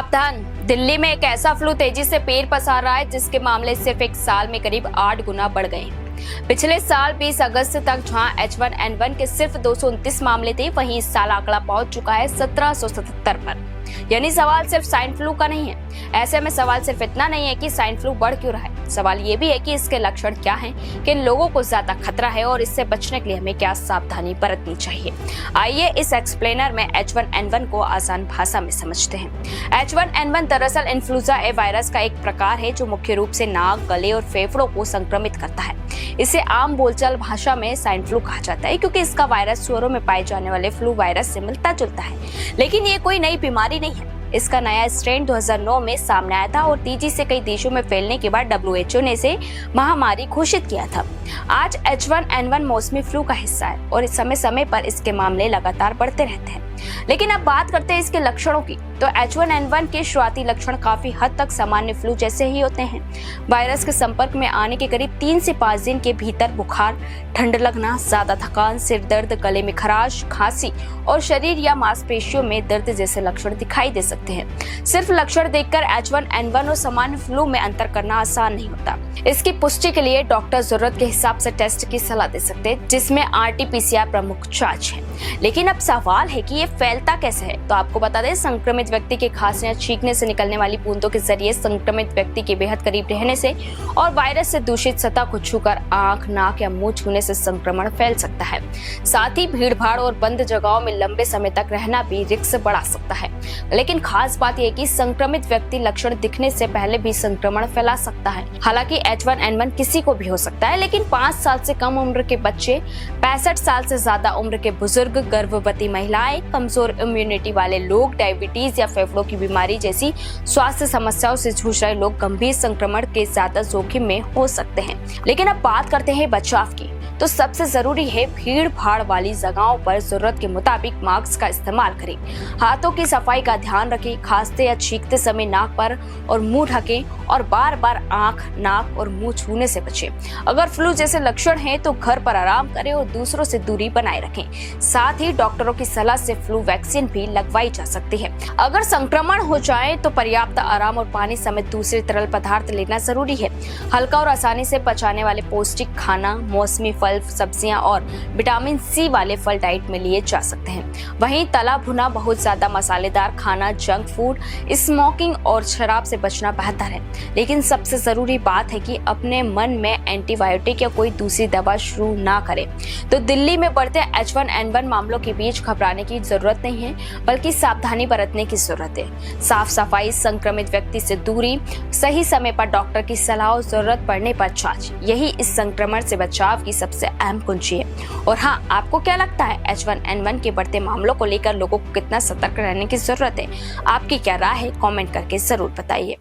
सावधान, दिल्ली में एक ऐसा फ्लू तेजी से पैर पसार रहा है जिसके मामले सिर्फ एक साल में करीब 8 गुना बढ़ गए। पिछले साल 20 अगस्त तक जहां H1N1 के सिर्फ 229 मामले थे, वहीं इस साल आंकड़ा पहुंच चुका है 1777 पर। यानी सवाल सिर्फ स्वाइन फ्लू का नहीं है। ऐसे में सवाल सिर्फ इतना नहीं है कि स्वाइन फ्लू बढ़ क्यों रहा है, सवाल ये भी है कि इसके लक्षण क्या हैं, किन लोगों को ज्यादा खतरा है और इससे बचने के लिए हमें क्या सावधानी बरतनी चाहिए। आइए इस एक्सप्लेनर में H1N1 को आसान भाषा में समझते हैं। H1N1 दरअसल इन्फ्लुएंजा ए वायरस का एक प्रकार है जो मुख्य रूप से नाक, गले और फेफड़ों को संक्रमित करता है। इसे आम बोलचाल भाषा में स्वाइन फ्लू कहा जाता है क्योंकि इसका वायरस सुअरों में पाए जाने वाले फ्लू वायरस से मिलता जुलता है, लेकिन ये कोई नई बीमारी नहीं है। इसका नया स्ट्रेन 2009 में सामने आया था और तेजी से कई देशों में फैलने के बाद WHO ने इसे महामारी घोषित किया था। आज H1N1 मौसमी फ्लू का हिस्सा है और इस समय समय पर इसके मामले लगातार बढ़ते रहते हैं। लेकिन अब बात करते हैं इसके लक्षणों की, तो H1N1 के शुरुआती लक्षण काफी हद तक सामान्य फ्लू जैसे ही होते हैं। वायरस के संपर्क में आने के करीब 3 से 5 दिन के भीतर बुखार, ठंड लगना, ज्यादा थकान, सिर दर्द, गले में खराश, खांसी और शरीर या मांसपेशियों में दर्द जैसे लक्षण दिखाई दे सकते हैं। सिर्फ लक्षण देखकर H1N1 और सामान्य फ्लू में अंतर करना आसान नहीं होता। इसकी पुष्टि के लिए डॉक्टर जरूरत के हिसाब से टेस्ट की सलाह दे सकते हैं, जिसमें RT-PCR प्रमुख जांच है। लेकिन अब सवाल है कि ये फैलता कैसे है, तो आपको बता दें, संक्रमित व्यक्ति के खांसने या छींकने से निकलने वाली बूंदों के जरिए संक्रमित व्यक्ति के बेहद करीब रहने से और वायरस से दूषित सतह को छूकर आंख, नाक या मुंह छूने से संक्रमण फैल सकता है। साथ ही भीड़-भाड़ और बंद जगहों में लंबे समय तक रहना भी रिस्क बढ़ा सकता है। लेकिन खास बात यह कि संक्रमित व्यक्ति लक्षण दिखने से पहले भी संक्रमण फैला सकता है। हालांकि H1N1 किसी को भी हो सकता है, लेकिन 5 साल से कम उम्र के बच्चे, 65 साल से ज्यादा उम्र के बुजुर्ग, गर्भवती महिलाएं, कमजोर इम्यूनिटी वाले लोग, डायबिटीज या फेफड़ों की बीमारी जैसी स्वास्थ्य समस्याओं से जूझ रहे लोग गंभीर संक्रमण के ज्यादा जोखिम में हो सकते हैं। लेकिन अब बात करते हैं बचाव की, तो सबसे जरूरी है भीड़ भाड़ वाली जगहों पर जरूरत के मुताबिक मास्क का इस्तेमाल करें, हाथों की सफाई का ध्यान रखें, खांसते या छींकते समय नाक पर और मुंह ढकें और बार बार आंख, नाक और मुंह छूने से बचें। अगर फ्लू जैसे लक्षण हैं तो घर पर आराम करें और दूसरों से दूरी बनाए रखें। साथ ही डॉक्टरों की सलाह से फ्लू वैक्सीन भी लगवाई जा सकती है। अगर संक्रमण हो जाए तो पर्याप्त आराम और पानी समेत दूसरे तरल पदार्थ लेना जरूरी है। हल्का और आसानी से पचाने वाले पौष्टिक खाना, मौसमी फल, सब्जियां और विटामिन सी वाले फल डाइट में लिए जा सकते हैं। वहीं तला भुना, बहुत ज्यादा मसालेदार खाना, जंक फूड, स्मोकिंग और शराब से बचना बेहतर है। लेकिन सबसे जरूरी बात है कि अपने मन में एंटीबायोटिक या कोई दूसरी दवा शुरू ना करें। तो दिल्ली में बढ़ते H1N1 मामलों के बीच घबराने की जरूरत नहीं है, बल्कि सावधानी बरतने की जरूरत है। साफ सफाई, संक्रमित व्यक्ति से दूरी, सही समय पर डॉक्टर की सलाह और जरूरत पड़ने पर जांच, यही इस संक्रमण से बचाव की सबसे अहम कुंजी है। और हाँ, आपको क्या लगता है, H1N1 के बढ़ते मामलों को लेकर लोगों को कितना सतर्क रहने की जरूरत है? आपकी क्या राय है? कमेंट करके जरूर बताइए।